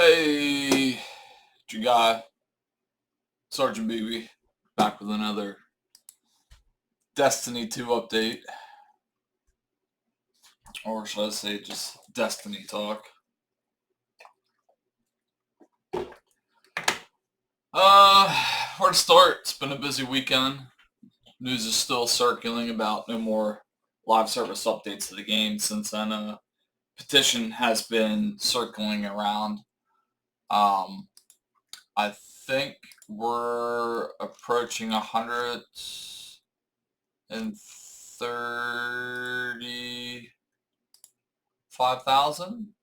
Hey, Jagai, Sergeant BB, back with another Destiny 2 update, or should I say just Destiny talk. Where to start? It's been a busy weekend. News is still circulating about no more live service updates to the game since then. A petition has been circling around. I think we're approaching 135,000.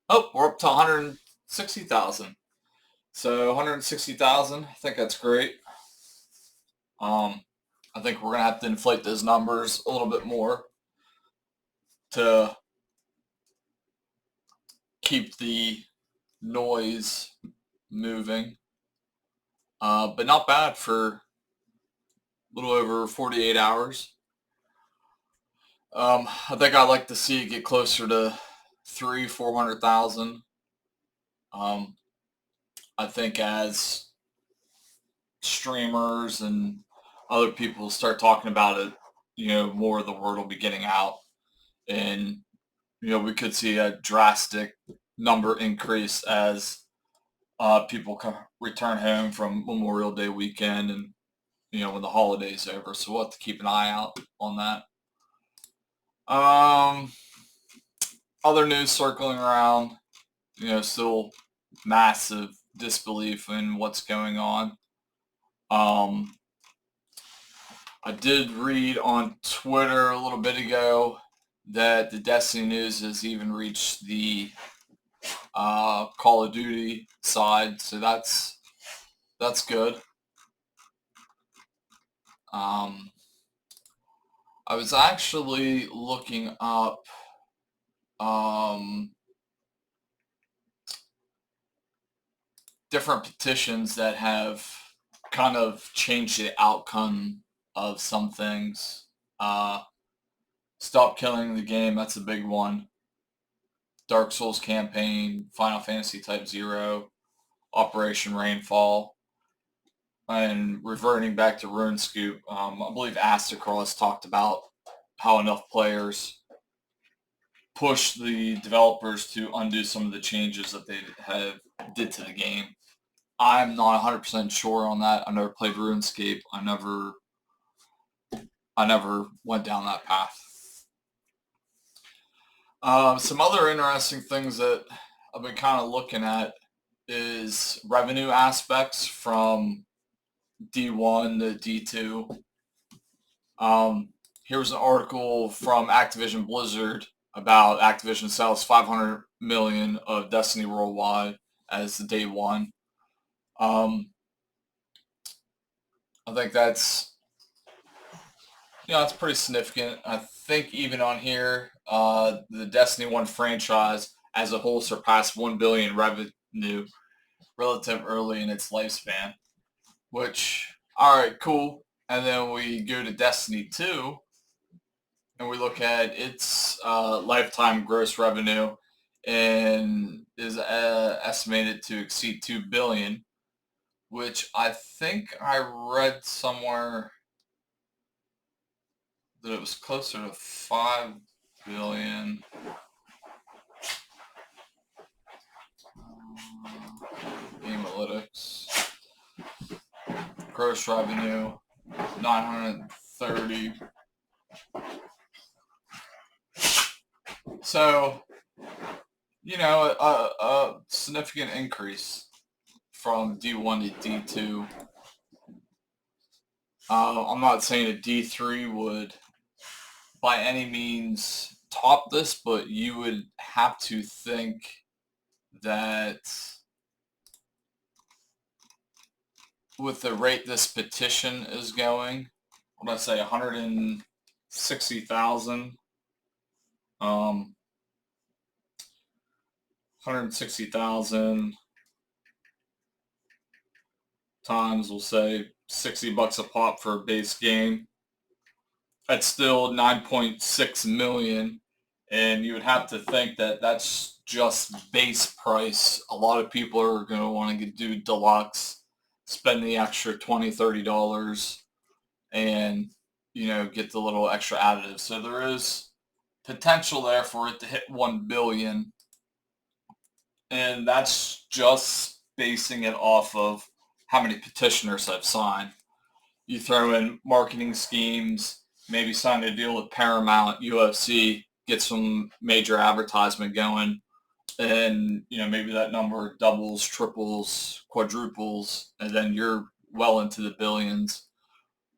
Oh, we're up to 160,000. So 160,000, I think that's great. I think we're gonna have to inflate those numbers a little bit more to keep the noise moving. But not bad for a little over 48 hours. I think I'd like to see it get closer to 400,000. I think as streamers and other people start talking about it, more of the word will be getting out, and we could see a drastic number increase as people return home from Memorial Day weekend and when the holiday's over. So we'll have to keep an eye out on that. Other news circling around, still massive disbelief in what's going on. I did read on Twitter a little bit ago that the Destiny news has even reached the Call of Duty side, so that's good. I was actually looking up different petitions that have kind of changed the outcome of some things. Stop killing the game, that's a big one. Dark Souls campaign, Final Fantasy Type 0, Operation Rainfall, and reverting back to RuneScoop. I believe Astacross talked about how enough players push the developers to undo some of the changes that they did to the game. I'm not 100% sure on that. I never played RuneScape. I never went down that path. Some other interesting things that I've been kind of looking at is revenue aspects from D1 to D2. Here's an article from Activision Blizzard about Activision sells 500 million of Destiny worldwide as the day one. I think that's pretty significant. I think even on here, the Destiny 1 franchise as a whole surpassed 1 billion revenue relative early in its lifespan, which, all right, cool. And then we go to Destiny 2, and we look at its lifetime gross revenue, and is estimated to exceed 2 billion, which I think I read somewhere that it was closer to 5 billion. Analytics. Gross revenue, 930. So, a significant increase from D1 to D2. I'm not saying a D3 would by any means top this, but you would have to think that with the rate this petition is going, what did I say, 160,000? 160,000 times, we'll say $60 a pop for a base game. That's still 9.6 million, and you would have to think that that's just base price. A lot of people are going to want to do deluxe, spend the extra $20-$30 and, get the little extra additives. So there is potential there for it to hit 1 billion. And that's just basing it off of how many petitioners I've signed. You throw in marketing schemes, maybe sign a deal with Paramount, UFC, get some major advertisement going, and maybe that number doubles, triples, quadruples, and then you're well into the billions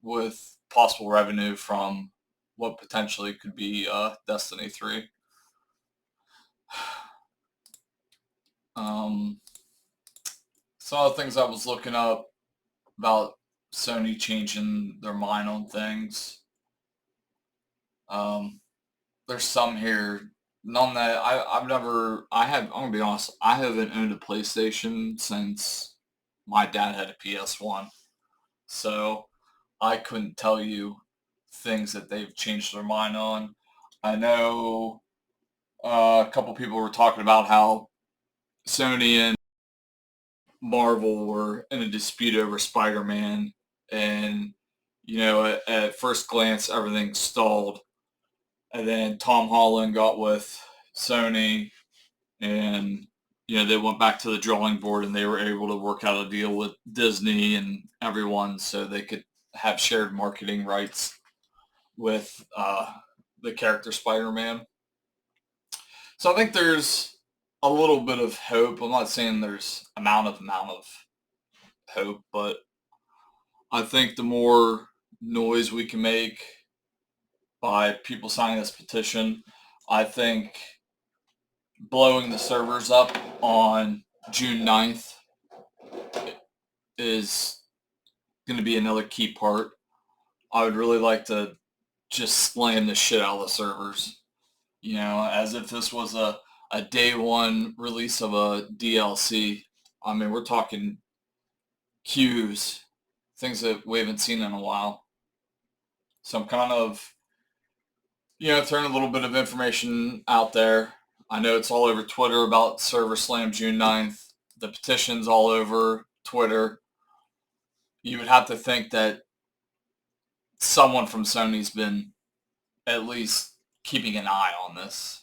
with possible revenue from what potentially could be Destiny 3. Some of the things I was looking up about Sony changing their mind on things. There's some here, none that I'm gonna be honest, I haven't owned a PlayStation since my dad had a PS1. So I couldn't tell you things that they've changed their mind on. I know a couple people were talking about how Sony and Marvel were in a dispute over Spider-Man, and at first glance everything stalled, and then Tom Holland got with Sony, and they went back to the drawing board, and they were able to work out a deal with Disney and everyone so they could have shared marketing rights with the character Spider-Man. So I think there's a little bit of hope. I'm not saying there's amount of hope, but I think the more noise we can make by people signing this petition, I think blowing the servers up on June 9th is going to be another key part. I would really like to just slam the shit out of the servers, as if this was a day one release of a DLC. I mean, we're talking queues, things that we haven't seen in a while. So I'm kind of, throwing a little bit of information out there. I know it's all over Twitter about Server Slam June 9th. The petition's all over Twitter. You would have to think that someone from Sony's been at least keeping an eye on this.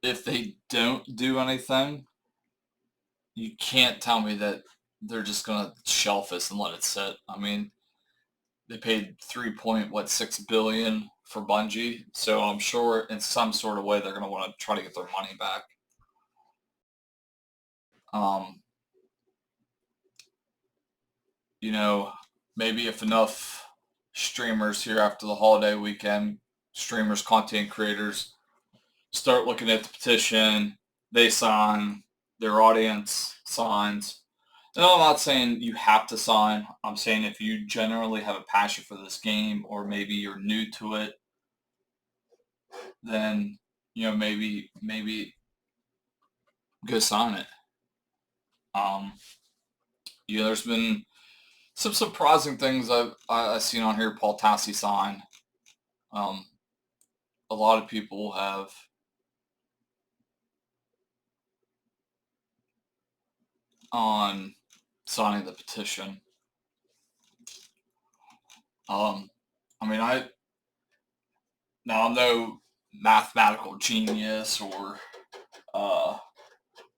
If they don't do anything, you can't tell me that they're just gonna shelf this and let it sit. I mean, they paid $3.6 billion for Bungie, so I'm sure in some sort of way they're gonna want to try to get their money back. Maybe if enough streamers here after the holiday weekend, streamers, content creators, start looking at the petition, they sign, their audience signs. And I'm not saying you have to sign. I'm saying if you generally have a passion for this game, or maybe you're new to it, then maybe go sign it. There's been some surprising things I've seen on here. Paul Tassi sign. A lot of people have on signing the petition. I'm no mathematical genius or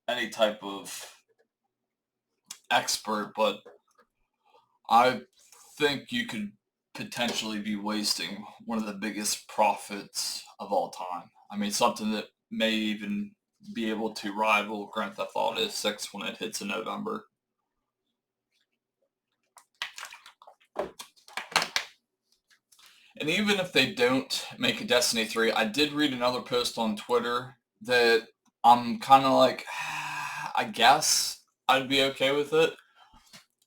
any type of expert, but I think you could potentially be wasting one of the biggest profits of all time. I mean, something that may even be able to rival Grand Theft Auto 6 when it hits in November. And even if they don't make a Destiny 3, I did read another post on Twitter that I'm kind of like, I guess I'd be okay with it,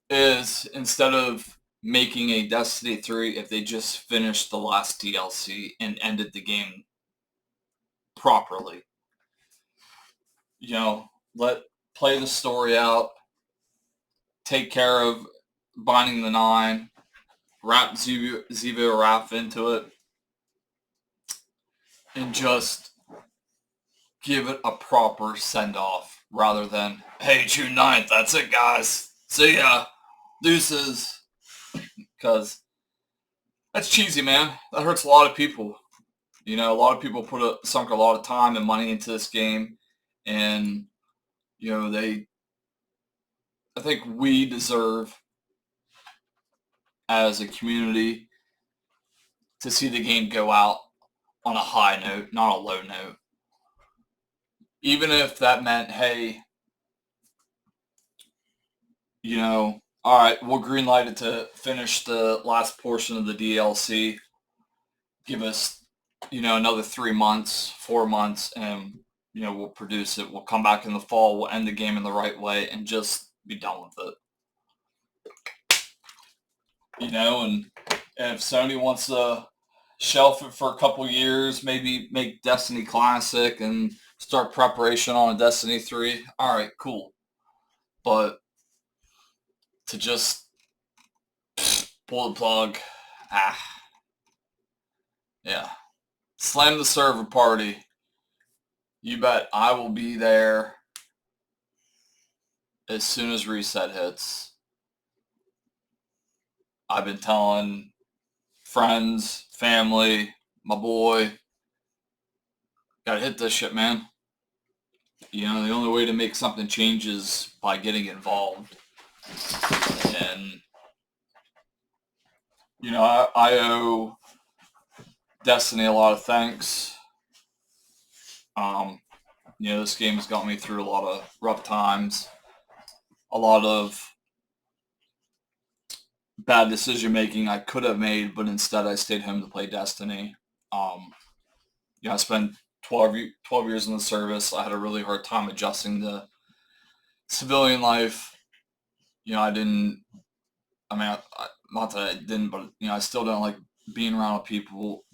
is instead of making a Destiny 3, if they just finished the last DLC and ended the game properly. Play the story out, take care of Binding the Nine, wrap Zivo Rap into it and just give it a proper send-off rather than, hey, June 9th, that's it, guys. See ya. Deuces. Because that's cheesy, man. That hurts a lot of people. You know, a lot of people sunk a lot of time and money into this game. And, you know, I think we deserve, as a community, to see the game go out on a high note, not a low note. Even if that meant, hey, you know, all right, we'll greenlight it to finish the last portion of the DLC. Give us, you know, another 3 months, 4 months, and, you know, we'll produce it. We'll come back in the fall. We'll end the game in the right way and just be done with it. You know, and if Sony wants to shelf it for a couple years, maybe make Destiny Classic and start preparation on a Destiny 3, all right, cool. But to just pull the plug, yeah. Slam the server party. You bet I will be there as soon as reset hits. I've been telling friends, family, my boy, gotta hit this shit, man. You know, the only way to make something change is by getting involved. And, you know, I owe Destiny a lot of thanks. You know, this game has got me through a lot of rough times, a lot of bad decision making I could have made, but instead I stayed home to play Destiny. You know, I spent 12 years in the service. I had a really hard time adjusting to civilian life. You know, I not that I didn't, but, you know, I still don't like being around people.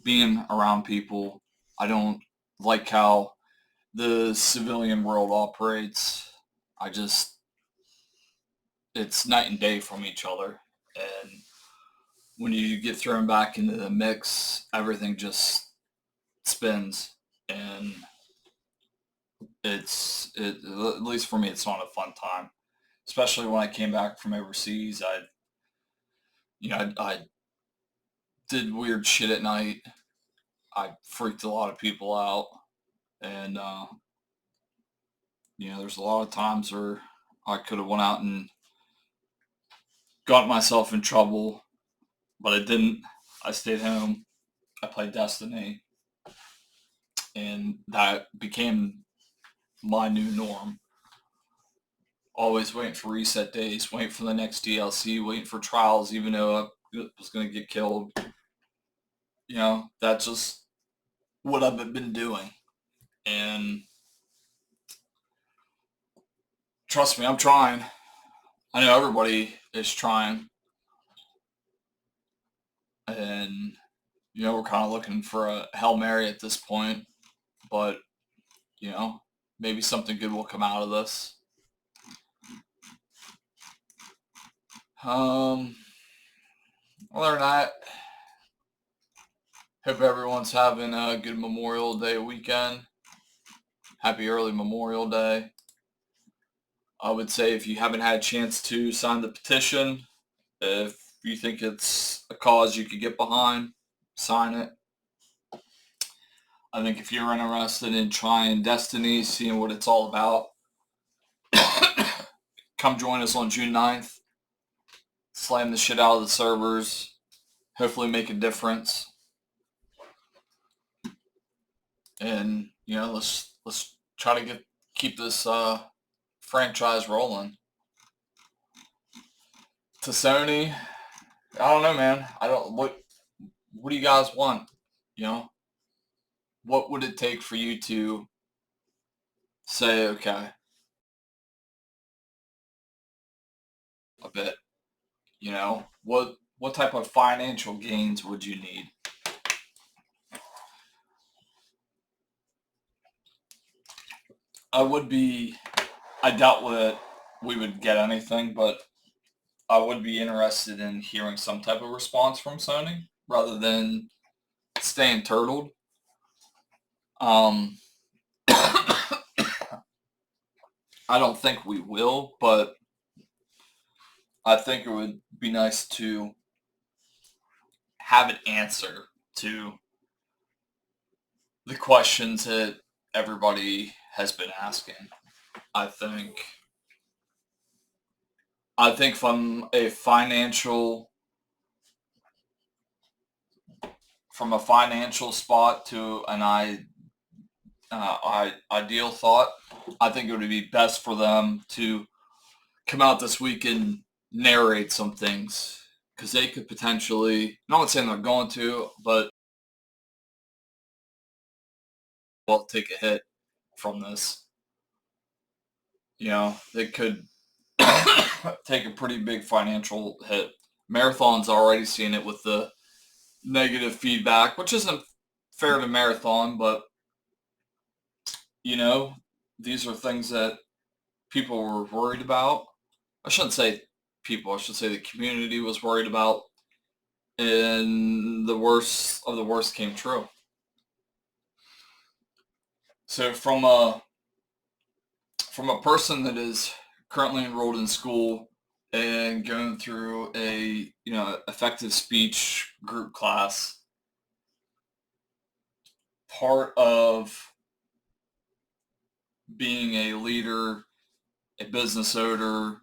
I don't like how the civilian world operates. It's night and day from each other. And when you get thrown back into the mix, everything just spins. And at least for me, it's not a fun time. Especially when I came back from overseas, I did weird shit at night. I freaked a lot of people out. And, you know, there's a lot of times where I could have went out and got myself in trouble, but I didn't. I stayed home. I played Destiny, and that became my new norm. Always waiting for reset days, waiting for the next DLC, waiting for trials, even though I was going to get killed. You know, that's just what I've been doing. And trust me, I'm trying. I know everybody is trying. And, you know, we're kind of looking for a Hail Mary at this point. But, you know, maybe something good will come out of this. Other than that, hope everyone's having a good Memorial Day weekend. Happy early Memorial Day. I would say if you haven't had a chance to sign the petition, if you think it's a cause you could get behind, sign it. I think if you're interested in trying Destiny, seeing what it's all about, come join us on June 9th. Slam the shit out of the servers. Hopefully make a difference. And, you know, let's try to keep this franchise rolling. To Sony, I don't know, man. What do you guys want? You know? What would it take for you to say, okay, a bit? You know? What type of financial gains would you need? I doubt that we would get anything, but I would be interested in hearing some type of response from Sony rather than staying turtled. Um, I don't think we will, but I think it would be nice to have an answer to the questions that everybody has been asking. I think from a financial spot to an ideal thought, I think it would be best for them to come out this week and narrate some things, because they could potentially, I'm not saying they're going to, but will take a hit from this. They could take a pretty big financial hit. Marathon's already seen it with the negative feedback, which isn't fair to Marathon, but these are things that people were worried about. I shouldn't say people, I should say the community was worried about, and the worst of the worst came true. So from a person that is currently enrolled in school and going through a effective speech group class, part of being a leader, a business owner,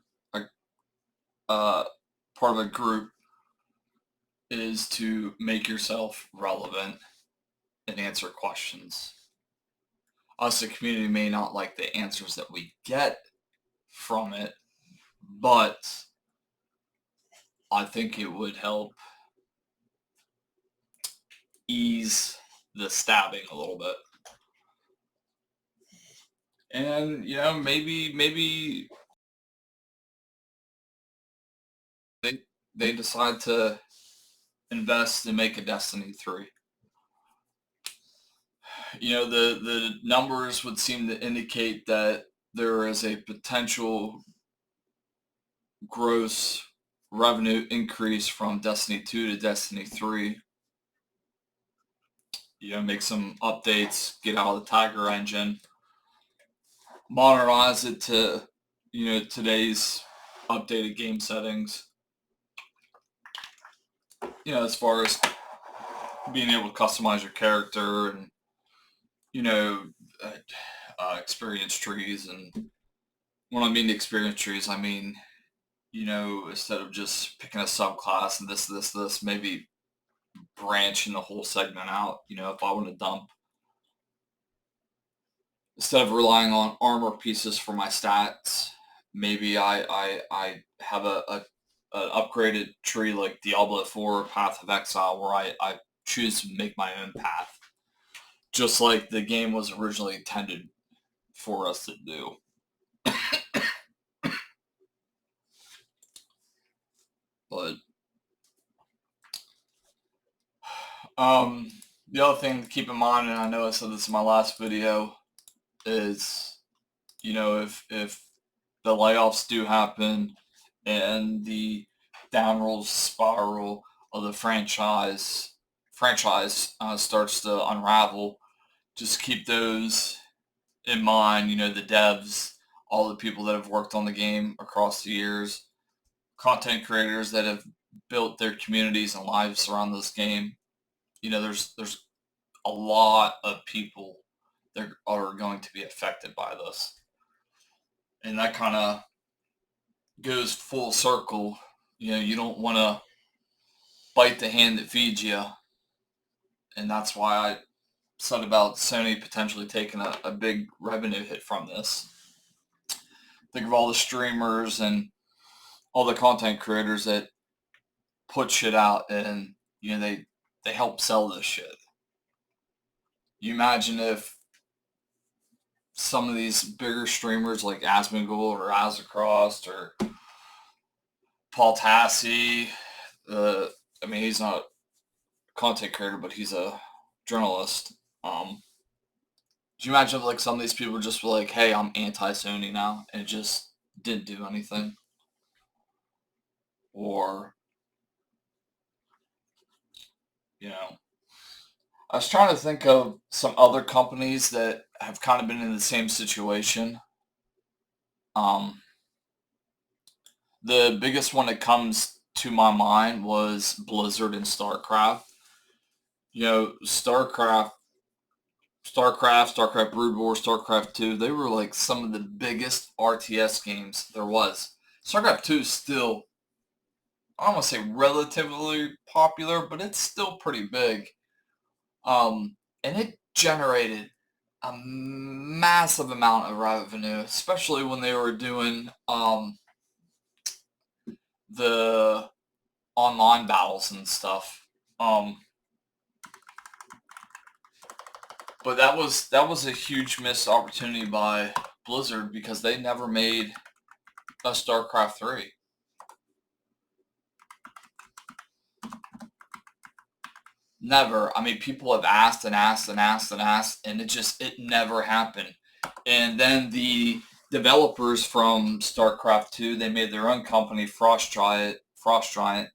part of a group, is to make yourself relevant and answer questions. Us, the community, may not like the answers that we get from it, but I think it would help ease the stabbing a little bit. And maybe they decide to invest and make a Destiny 3. The numbers would seem to indicate that there is a potential gross revenue increase from Destiny 2 to Destiny 3. Make some updates, get out of the Tiger engine, modernize it to today's updated game settings. As far as being able to customize your character and experience trees. And when I mean experience trees, I mean instead of just picking a subclass and this, maybe branching the whole segment out. If I want to dump, instead of relying on armor pieces for my stats, maybe I have an upgraded tree like Diablo 4 Path of Exile, where I choose to make my own path, just like the game was originally intended for us to do. But the other thing to keep in mind, and I know I said this in my last video, is if the layoffs do happen and the downward spiral of the franchise starts to unravel, just keep those in mind. The devs, all the people that have worked on the game across the years, content creators that have built their communities and lives around this game. There's a lot of people that are going to be affected by this, and that kind of goes full circle. You don't want to bite the hand that feeds you, and that's why I said about Sony potentially taking a big revenue hit from this. Think of all the streamers and all the content creators that put shit out, and they help sell this shit. You imagine if some of these bigger streamers like Asmongold or Azzacross or Paul Tassi, he's not a content creator, but he's a journalist. Do you imagine if like some of these people just were like, hey, I'm anti-Sony now, and it just didn't do anything? or, I was trying to think of some other companies that have kind of been in the same situation. Um, the biggest one that comes to my mind was Blizzard and StarCraft. StarCraft Brood War, StarCraft 2, they were like some of the biggest RTS games there was. StarCraft 2 is still, I don't want to say relatively popular, but it's still pretty big. And it generated a massive amount of revenue, especially when they were doing the online battles and stuff. But that was a huge missed opportunity by Blizzard because they never made a StarCraft 3. Never. I mean, people have asked and asked and asked and asked, and it never happened. And then the developers from StarCraft 2, they made their own company, Frost Giant,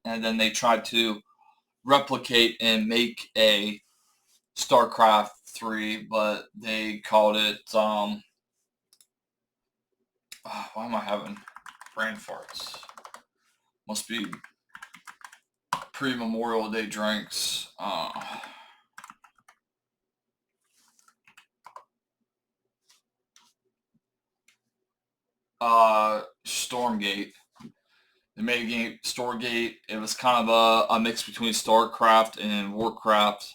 and then they tried to replicate and make a StarCraft 3, but they called it, why am I having brain farts? Must be pre-Memorial Day drinks. Stormgate. They made a game, Stormgate. It was kind of a mix between StarCraft and Warcraft.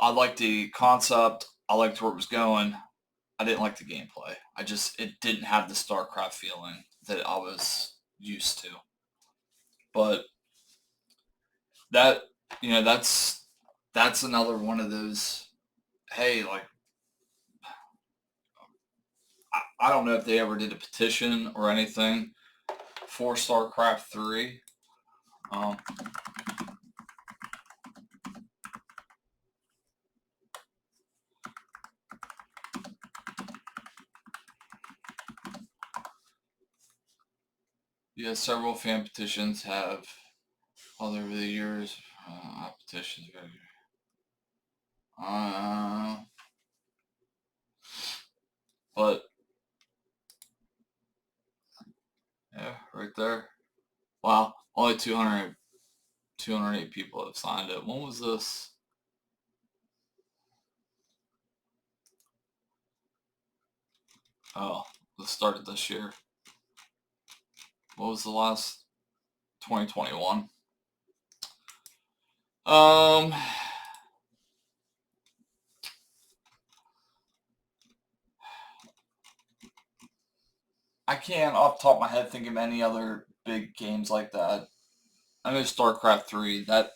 I liked the concept. I liked where it was going. I didn't like the gameplay. It didn't have the StarCraft feeling that I was used to. But that, that's another one of those, hey, like, I don't know if they ever did a petition or anything for StarCraft 3. Um, yeah, several fan petitions have all over the years. Petitions. But yeah, right there. Wow, only 208 people have signed it. When was this? Oh, this started this year. What was the last? 2021. Um, I can't off the top of my head think of any other big games like that. I know StarCraft 3, that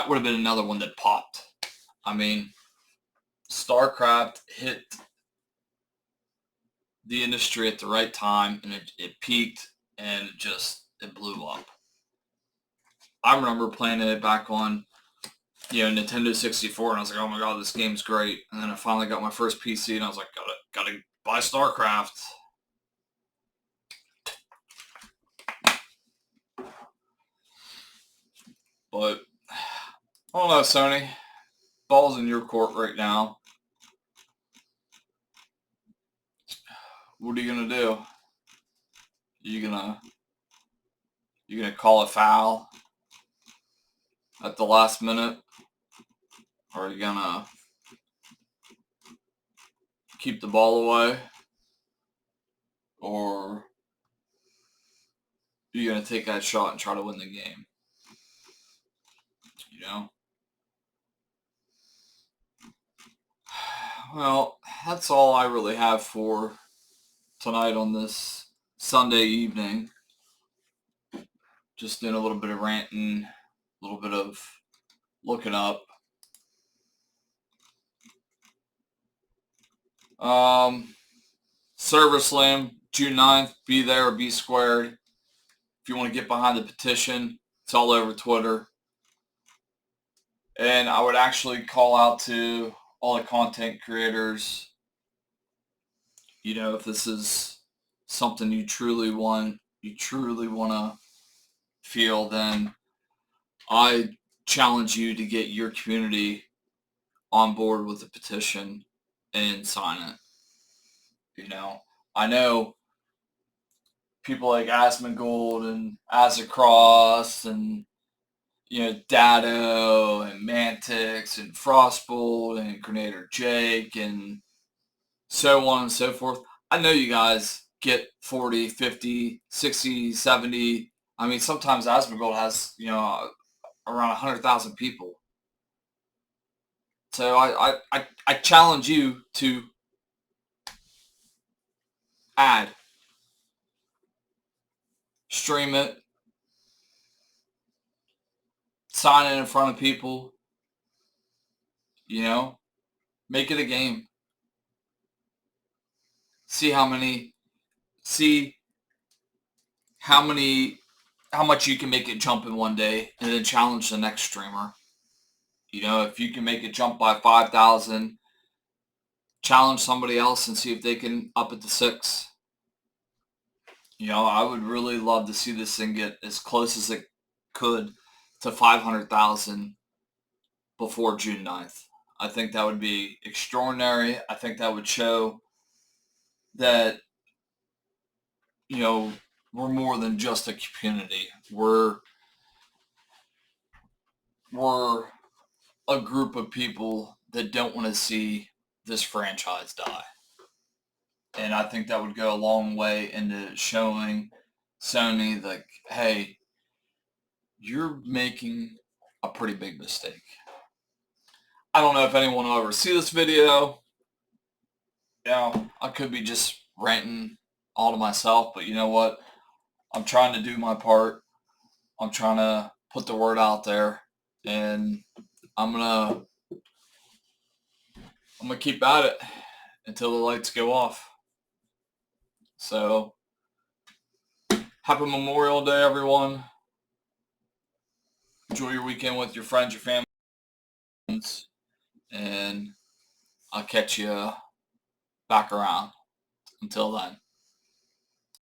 would have been another one that popped. I mean, StarCraft hit the industry at the right time, and it peaked, and it blew up. I remember playing it back on, Nintendo 64, and I was like, oh my god, this game's great. And then I finally got my first PC, and I was like, gotta buy StarCraft. But I don't know, Sony. Ball's in your court right now. What are you gonna do? You gonna call a foul at the last minute, or are you gonna keep the ball away, or are you gonna take that shot and try to win the game? You know. Well, that's all I really have for tonight on this Sunday evening. Just doing a little bit of ranting, a little bit of looking up. Server Slam, June 9th, be there or be squared. If you want to get behind the petition, it's all over Twitter. And I would actually call out to all the content creators, if this is something you truly want to feel, then I challenge you to get your community on board with the petition and sign it. You know, I know people like Asmongold and Azzacross and Dado and Mantix and Frostbolt and Grenader Jake and so on and so forth. I know you guys get 40, 50, 60, 70. I mean, sometimes Asmongold has, around 100,000 people. So I challenge you to add, stream it, sign it in front of people, make it a game. See how much you can make it jump in one day, and then challenge the next streamer. If you can make it jump by 5,000, challenge somebody else and see if they can up it to 6. I would really love to see this thing get as close as it could to 500,000 before June 9th. I think that would be extraordinary. I think that would show that, we're more than just a community. We're a group of people that don't want to see this franchise die. And I think that would go a long way into showing Sony, like, hey, you're making a pretty big mistake. I don't know if anyone will ever see this video. I could be just ranting all to myself, but you know what? I'm trying to do my part. I'm trying to put the word out there, and I'm gonna keep at it until the lights go off. So, happy Memorial Day, everyone. Enjoy your weekend with your friends, your family, and I'll catch you back around. Until then.